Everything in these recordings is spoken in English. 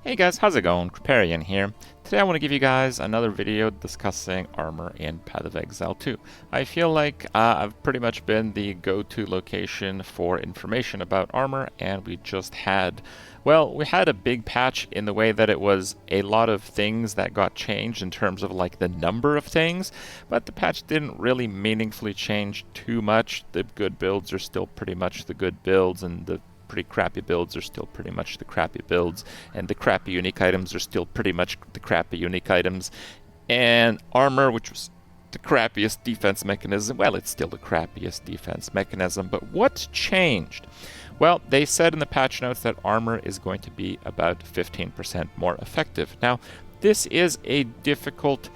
Hey guys, how's it going? Kripparrian here. Today I want to give you guys another video discussing armor in Path of Exile 2. I feel like I've pretty much been the go-to location for information about armor, and we had a big patch in the way that it was a lot of things that got changed in terms of like the number of things, but the patch didn't really meaningfully change too much. The good builds are still pretty much the good builds, and the pretty crappy builds are still pretty much the crappy builds, and the crappy unique items are still pretty much the crappy unique items. And armor, which was the crappiest defense mechanism, well, it's still the crappiest defense mechanism. But what's changed? Well, they said in the patch notes that armor is going to be about 15% more effective. Now, this is a difficult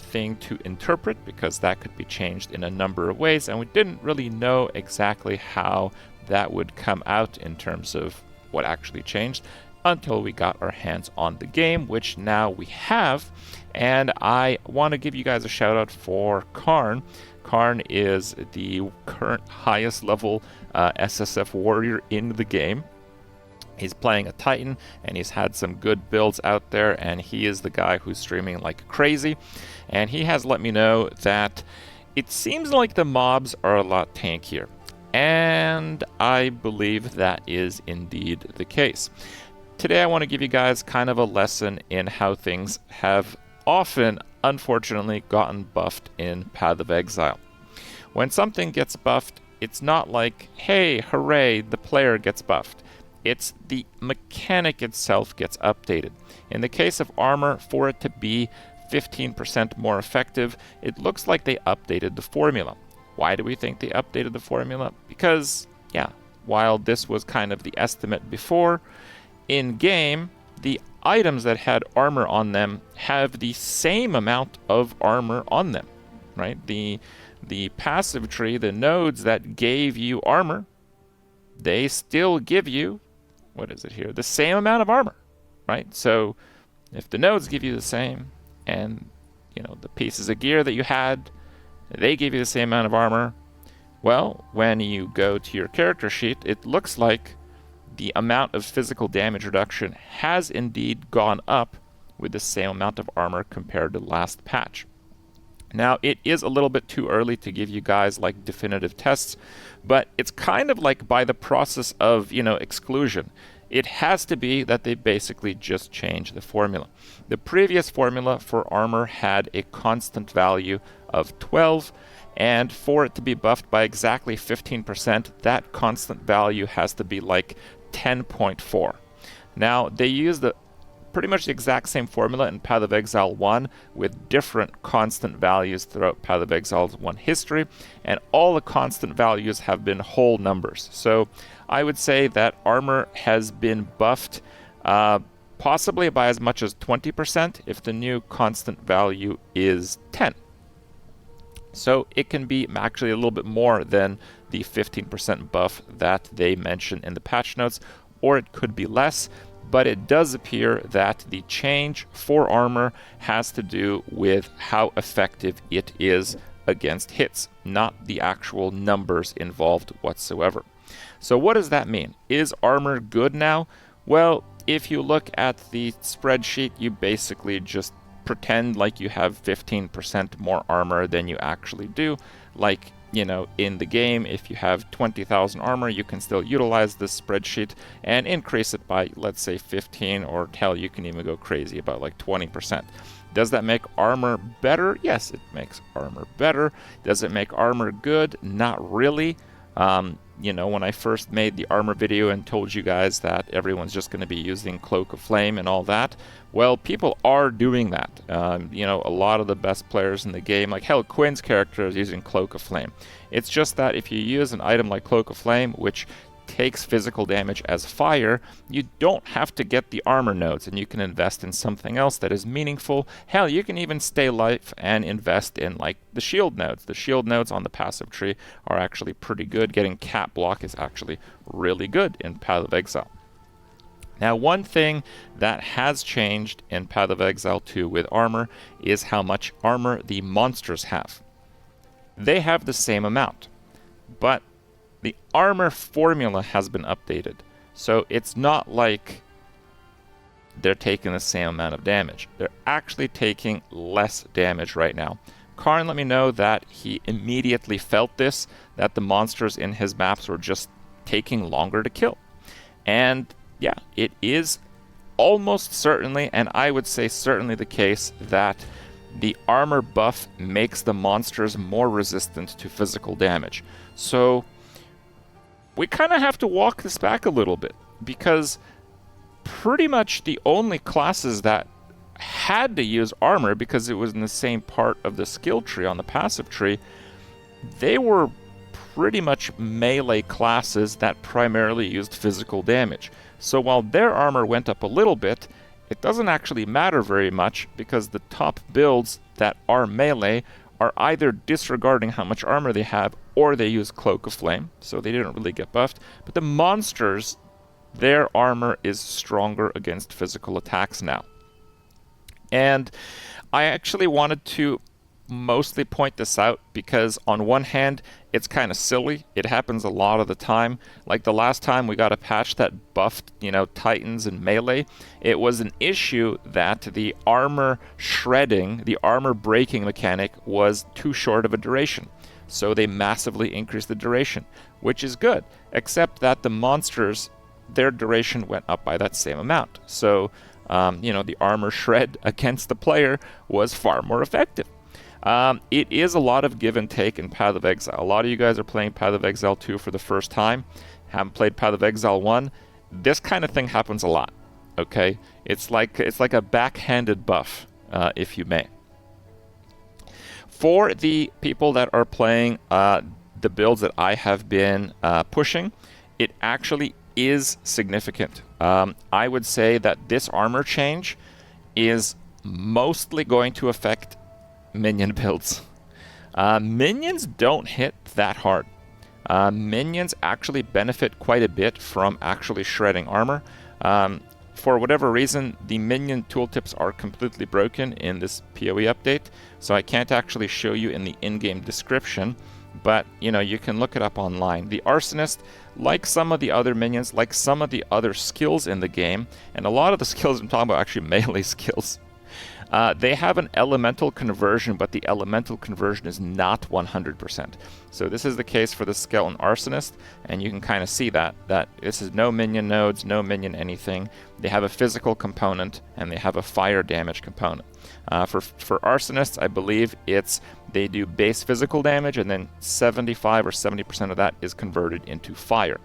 thing to interpret because that could be changed in a number of ways, and we didn't really know exactly how that would come out in terms of what actually changed until we got our hands on the game, which now we have. And I want to give you guys a shout out for Karn. Karn is the current highest level SSF warrior in the game. He's playing a Titan, and he's had some good builds out there, and he is the guy who's streaming like crazy. And he has let me know that it seems like the mobs are a lot tankier. And I believe that is indeed the case. Today I want to give you guys kind of a lesson in how things have often, unfortunately, gotten buffed in Path of Exile. When something gets buffed, it's not like, hey, hooray, the player gets buffed. It's the mechanic itself gets updated. In the case of armor, for it to be 15% more effective, it looks like they updated the formula. Why do we think they updated the formula? Because, yeah, while this was kind of the estimate before, in-game, the items that had armor on them have the same amount of armor on them, right? The passive tree, the nodes that gave you armor, they still give you, what is it here? The same amount of armor, right? So if the nodes give you the same, and, the pieces of gear that you had, they give you the same amount of armor, well, when you go to your character sheet, it looks like the amount of physical damage reduction has indeed gone up with the same amount of armor compared to last patch. Now, it is a little bit too early to give you guys like definitive tests, but it's kind of like by the process of, exclusion. It has to be that they basically just changed the formula. The previous formula for armor had a constant value of 12, and for it to be buffed by exactly 15%, that constant value has to be like 10.4. Now, they used pretty much the exact same formula in Path of Exile 1 with different constant values throughout Path of Exile 1 history, and all the constant values have been whole numbers. So I would say that armor has been buffed possibly by as much as 20% if the new constant value is 10. So it can be actually a little bit more than the 15% buff that they mention in the patch notes, or it could be less. But it does appear that the change for armor has to do with how effective it is against hits, not the actual numbers involved whatsoever. So what does that mean? Is armor good now? Well, if you look at the spreadsheet, you basically just pretend like you have 15% more armor than you actually do. Like, in the game, if you have 20,000 armor, you can still utilize this spreadsheet and increase it by, let's say, 15, or hell, you can even go crazy about like 20%. Does that make armor better? Yes, it makes armor better. Does it make armor good? Not really. When I first made the armor video and told you guys that everyone's just going to be using Cloak of Flame and all that, well, people are doing that. A lot of the best players in the game, like hell, Quinn's character is using Cloak of Flame. It's just that if you use an item like Cloak of Flame, which takes physical damage as fire, you don't have to get the armor nodes, and you can invest in something else that is meaningful. Hell, you can even stay life and invest in like the shield nodes. The shield nodes on the passive tree are actually pretty good. Getting cap block is actually really good in Path of Exile. Now, one thing that has changed in Path of Exile 2 with armor is how much armor the monsters have. They have the same amount, but the armor formula has been updated. So it's not like they're taking the same amount of damage. They're actually taking less damage right now. Karn let me know that he immediately felt this, that the monsters in his maps were just taking longer to kill. And yeah, it is almost certainly, and I would say certainly the case, that the armor buff makes the monsters more resistant to physical damage. So we kind of have to walk this back a little bit, because pretty much the only classes that had to use armor because it was in the same part of the skill tree on the passive tree, they were pretty much melee classes that primarily used physical damage. So while their armor went up a little bit, it doesn't actually matter very much, because the top builds that are melee are either disregarding how much armor they have, or they use Cloak of Flame, so they didn't really get buffed. But the monsters, their armor is stronger against physical attacks now. And I actually wanted to mostly point this out because on one hand, it's kind of silly. It happens a lot of the time. Like the last time we got a patch that buffed, Titans and melee, it was an issue that the armor shredding, the armor breaking mechanic was too short of a duration. So they massively increased the duration, which is good, except that the monsters, their duration went up by that same amount. So, the armor shred against the player was far more effective. It is a lot of give and take in Path of Exile. A lot of you guys are playing Path of Exile 2 for the first time, haven't played Path of Exile 1. This kind of thing happens a lot, okay? It's like a backhanded buff, if you may. For the people that are playing the builds that I have been pushing, it actually is significant. I would say that this armor change is mostly going to affect minion builds. Minions don't hit that hard. Minions actually benefit quite a bit from actually shredding armor. For whatever reason, the minion tooltips are completely broken in this PoE update, so I can't actually show you in the in-game description, but you can look it up online. The Arsonist, like some of the other minions, like some of the other skills in the game, and a lot of the skills I'm talking about are actually melee skills, they have an elemental conversion, but the elemental conversion is not 100%. So this is the case for the Skeleton Arsonist, and you can kind of see that this is no minion nodes, no minion anything. They have a physical component, and they have a fire damage component. For Arsonists, I believe they do base physical damage, and then 75 or 70% of that is converted into fire.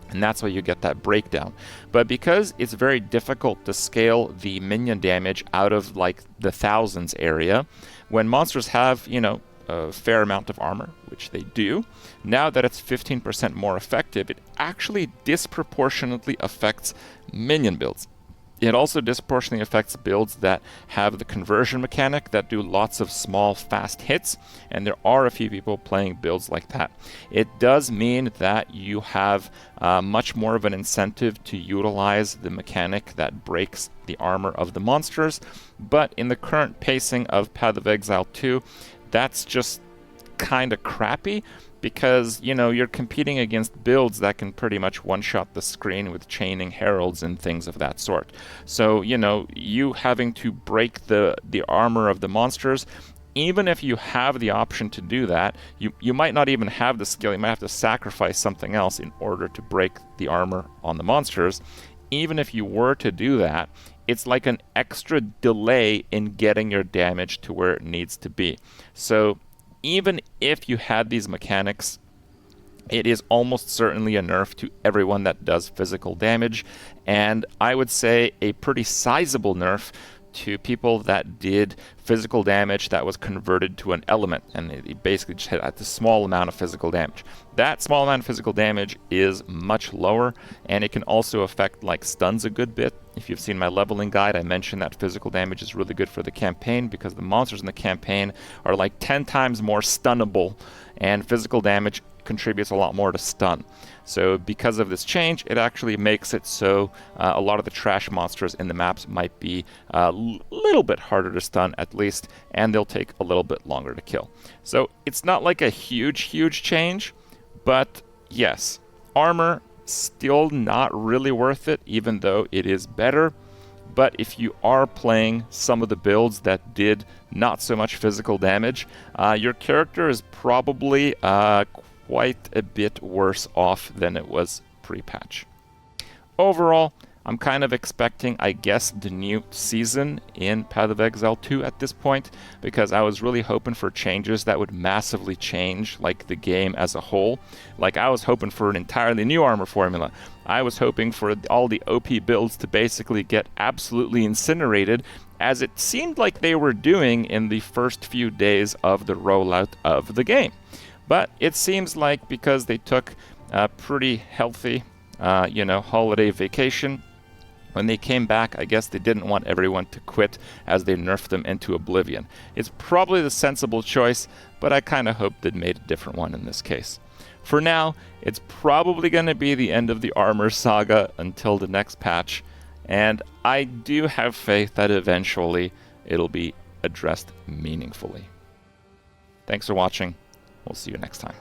And that's why you get that breakdown. But because it's very difficult to scale the minion damage out of like the thousands area, when monsters have, a fair amount of armor, which they do, now that it's 15% more effective, it actually disproportionately affects minion builds. It also disproportionately affects builds that have the conversion mechanic, that do lots of small, fast hits, and there are a few people playing builds like that. It does mean that you have much more of an incentive to utilize the mechanic that breaks the armor of the monsters, but in the current pacing of Path of Exile 2, that's just kind of crappy, because you're competing against builds that can pretty much one-shot the screen with chaining heralds and things of that sort. So you having to break the armor of the monsters, even if you have the option to do that, you might not even have the skill. You might have to sacrifice something else in order to break the armor on the monsters. Even if you were to do that, it's like an extra delay in getting your damage to where it needs to be. So even if you had these mechanics, it is almost certainly a nerf to everyone that does physical damage, and I would say a pretty sizable nerf to people that did physical damage that was converted to an element, and it basically just had a small amount of physical damage. That small amount of physical damage is much lower, and it can also affect like stuns a good bit. If you've seen my leveling guide, I mentioned that physical damage is really good for the campaign because the monsters in the campaign are like 10 times more stunnable, and physical damage contributes a lot more to stun. So because of this change, it actually makes it so a lot of the trash monsters in the maps might be a little bit harder to stun at least, and they'll take a little bit longer to kill. So it's not like a huge change, but yes, armor still not really worth it, even though it is better. but if you are playing some of the builds that did not so much physical damage, your character is probably quite a bit worse off than it was pre-patch. Overall, I'm kind of expecting, I guess, the new season in Path of Exile 2 at this point, because I was really hoping for changes that would massively change, like, the game as a whole. Like, I was hoping for an entirely new armor formula. I was hoping for all the OP builds to basically get absolutely incinerated, as it seemed like they were doing in the first few days of the rollout of the game. But it seems like because they took a pretty healthy, holiday vacation, when they came back, I guess they didn't want everyone to quit as they nerfed them into oblivion. It's probably the sensible choice, but I kind of hoped they'd made a different one in this case. For now, it's probably going to be the end of the armor saga until the next patch, and I do have faith that eventually it'll be addressed meaningfully. Thanks for watching. We'll see you next time.